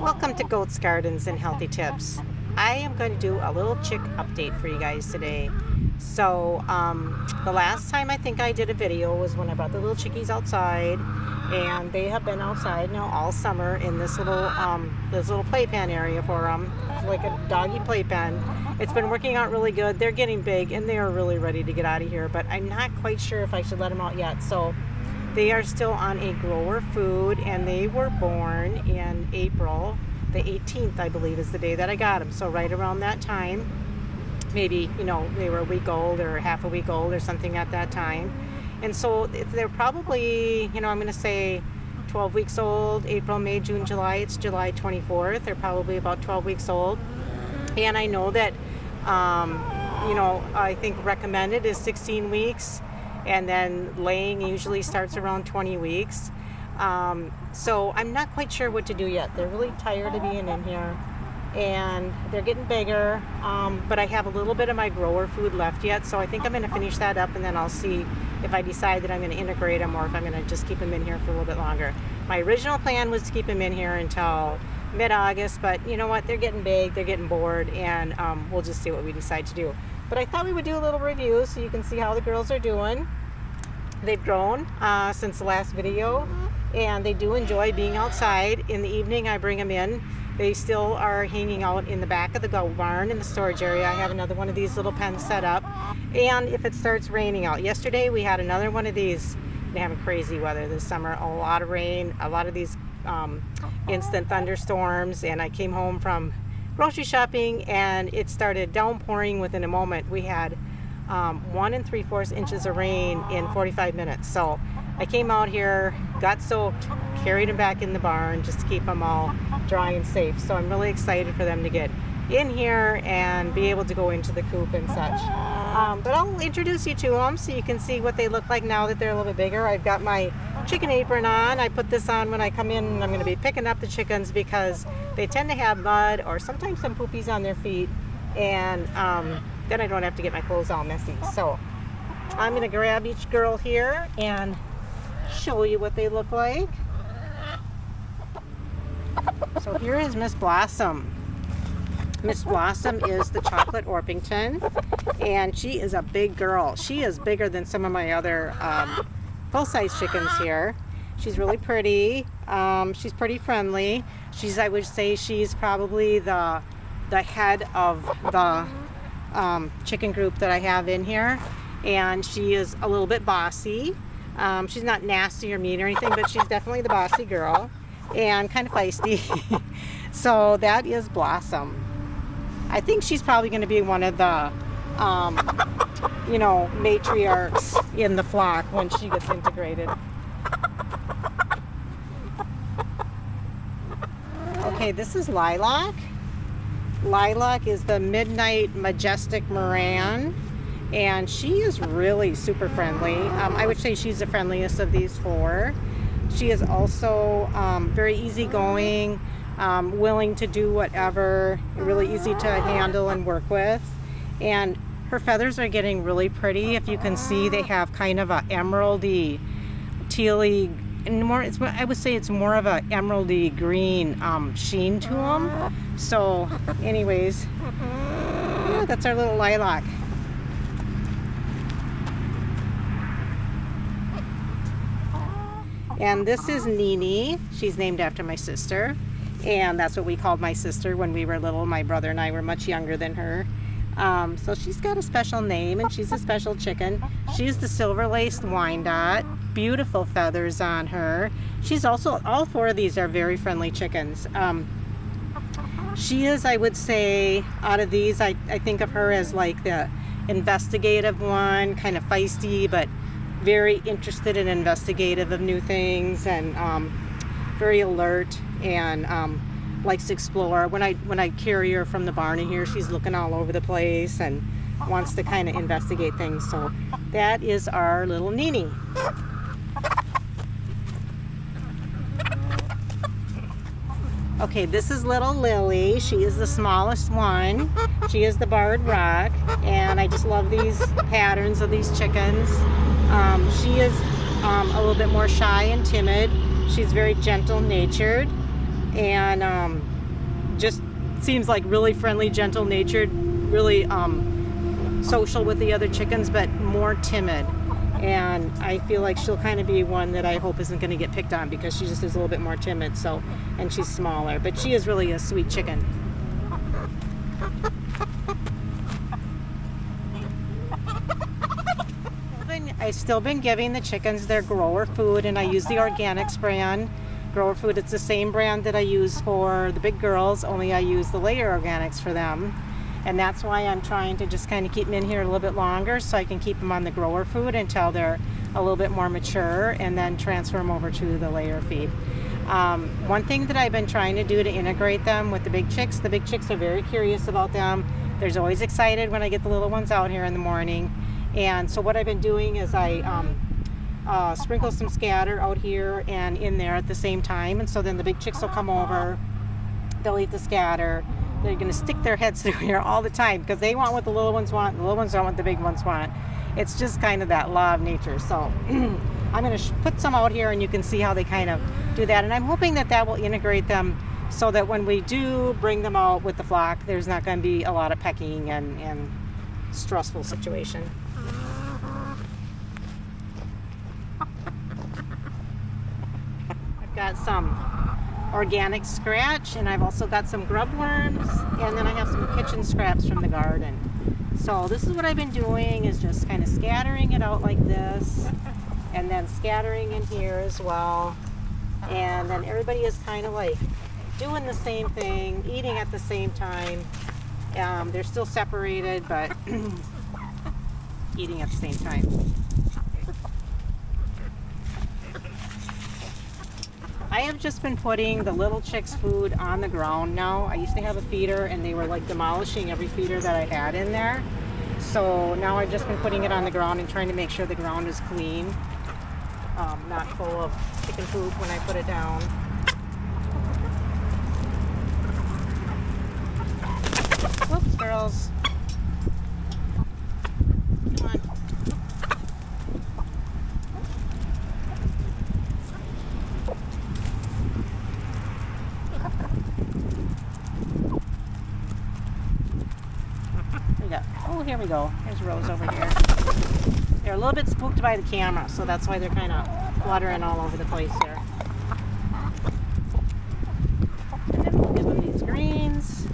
Welcome to Goats Gardens and Healthy Tips. I am going to do a little chick update for you guys today. So the last time I think I did a video was when I brought the little chickies outside, and they have been outside now all summer in this little playpen area for them. It's like a doggy playpen. It's been working out really good. They're getting big and they are really ready to get out of here, but I'm not quite sure if I should let them out yet. So they are still on a grower food, and they were born in April. The 18th, I believe, is the day that I got them. So right around that time, maybe, they were a week old or half a week old or something at that time. And so if they're probably, I'm going to say 12 weeks old, April, May, June, July. It's July 24th. They're probably about 12 weeks old. And I know that, I think recommended is 16 weeks. And then laying usually starts around 20 weeks. So I'm not quite sure what to do yet. They're really tired of being in here, and they're getting bigger, but I have a little bit of my grower food left yet, so I think I'm going to finish that up, and then I'll see if I decide that I'm going to integrate them or if I'm going to just keep them in here for a little bit longer. My original plan was to keep them in here until mid-August, but you know what? They're getting big, they're getting bored, and we'll just see what we decide to do. But I thought we would do a little review so you can see how the girls are doing. They've grown since the last video, and they do enjoy being outside. In the evening, I bring them in. They still are hanging out in the back of the goat barn in the storage area. I have another one of these little pens set up. And if it starts raining out, yesterday we had another one of these. They're having crazy weather this summer, a lot of rain, a lot of these instant thunderstorms, and I came home from grocery shopping and it started downpouring within a moment. We had 1 3/4 inches of rain in 45 minutes. So I came out here, got soaked, carried them back in the barn just to keep them all dry and safe. So I'm really excited for them to get in here and be able to go into the coop and such. But I'll introduce you to them so you can see what they look like now that they're a little bit bigger. I've got my chicken apron on. I put this on when I come in, and I'm going to be picking up the chickens because they tend to have mud or sometimes some poopies on their feet, and then I don't have to get my clothes all messy. So I'm going to grab each girl here and show you what they look like. So here is Miss Blossom. Miss Blossom is the chocolate Orpington, and she is a big girl. She is bigger than some of my other full-size chickens here. She's really pretty. She's pretty friendly. I would say she's probably the head of the chicken group that I have in here, and she is a little bit bossy. She's not nasty or mean or anything, but she's definitely the bossy girl and kind of feisty. So that is Blossom. I think she's probably going to be one of the matriarchs in the flock when she gets integrated. Okay, this is Lilac. Lilac is the Midnight Majestic Moran, and she is really super friendly. I would say she's the friendliest of these four. She is also very easygoing, willing to do whatever, really easy to handle and work with. And her feathers are getting really pretty. If you can see, they have kind of a emeraldy, tealy, and I would say it's more of a emeraldy green sheen to them. So anyways, yeah, that's our little Lilac. And this is Nini. She's named after my sister, and that's what we called my sister when we were little. My brother and I were much younger than her. So she's got a special name, and she's a special chicken. She's the silver-laced Wyandotte. Beautiful feathers on her. She's also, all four of these are very friendly chickens. She is, I would say, out of these, I think of her as like the investigative one, kind of feisty, but very interested and investigative of new things, and very alert, and likes to explore. When I carry her from the barn in here, she's looking all over the place and wants to kind of investigate things. So that is our little Nini. Okay, this is little Lily. She is the smallest one. She is the Barred Rock, and I just love these patterns of these chickens. She is a little bit more shy and timid. She's very gentle-natured. and just seems like really friendly, gentle natured, really social with the other chickens, but more timid. And I feel like she'll kind of be one that I hope isn't going to get picked on, because she just is a little bit more timid. So, and she's smaller, but she is really a sweet chicken. I've still been giving the chickens their grower food, and I use the Organics brand. Grower food, it's the same brand that I use for the big girls, only I use the layer organics for them. And that's why I'm trying to just kind of keep them in here a little bit longer, so I can keep them on the grower food until they're a little bit more mature, and then transfer them over to the layer feed. One thing that I've been trying to do to integrate them with the big chicks are very curious about them. They're always excited when I get the little ones out here in the morning. And so what I've been doing is I sprinkle some scatter out here and in there at the same time. And so then the big chicks will come over, they'll eat the scatter. They're going to stick their heads through here all the time, because they want what the little ones want. The little ones don't want the big ones want. It's just kind of that law of nature. So I'm going to put some out here, and you can see how they kind of do that. And I'm hoping that that will integrate them, so that when we do bring them out with the flock, there's not going to be a lot of pecking and stressful situation. I've got some organic scratch, and I've also got some grub worms, and then I have some kitchen scraps from the garden. So this is what I've been doing, is just kind of scattering it out like this, and then scattering in here as well. And then everybody is kind of like doing the same thing, eating at the same time. They're still separated, but eating at the same time. I have just been putting the little chicks' food on the ground now. I used to have a feeder, and they were like demolishing every feeder that I had in there. So now I've just been putting it on the ground and trying to make sure the ground is clean, not full of chicken poop when I put it down. Whoops, girls. Come on. Oh, here we go. There's Rose over here. They're a little bit spooked by the camera, so that's why they're kind of fluttering all over the place here. And then we'll give them these greens.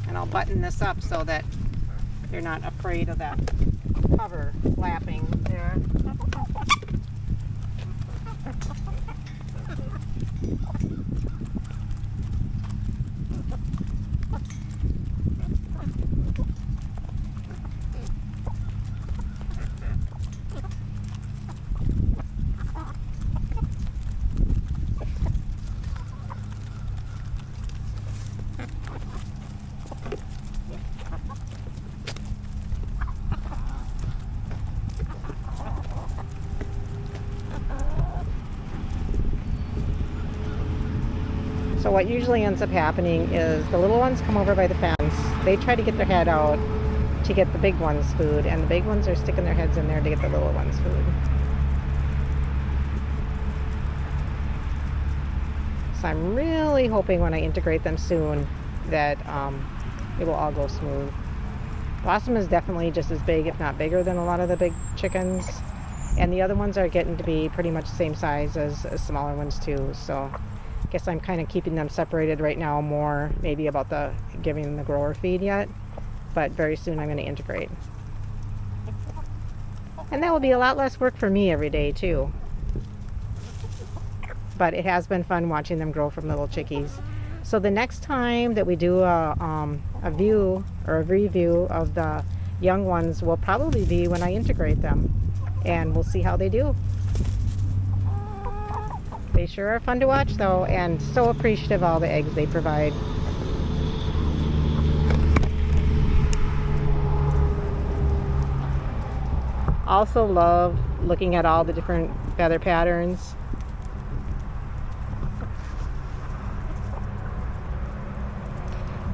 And I'll button this up so that they're not afraid of that cover flapping there. So what usually ends up happening is the little ones come over by the fence. They try to get their head out to get the big ones' food, and the big ones are sticking their heads in there to get the little ones' food. So I'm really hoping when I integrate them soon that it will all go smooth. Blossom is definitely just as big, if not bigger, than a lot of the big chickens. And the other ones are getting to be pretty much the same size as smaller ones too. So I guess I'm kind of keeping them separated right now, more maybe about the giving them the grower feed yet. But very soon I'm going to integrate. And that will be a lot less work for me every day too. But it has been fun watching them grow from little chickies. So the next time that we do a view or a review of the young ones will probably be when I integrate them. And we'll see how they do. They sure are fun to watch though, and so appreciative of all the eggs they provide. Also love looking at all the different feather patterns.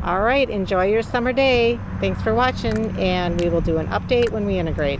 All right, enjoy your summer day. Thanks for watching, and we will do an update when we integrate.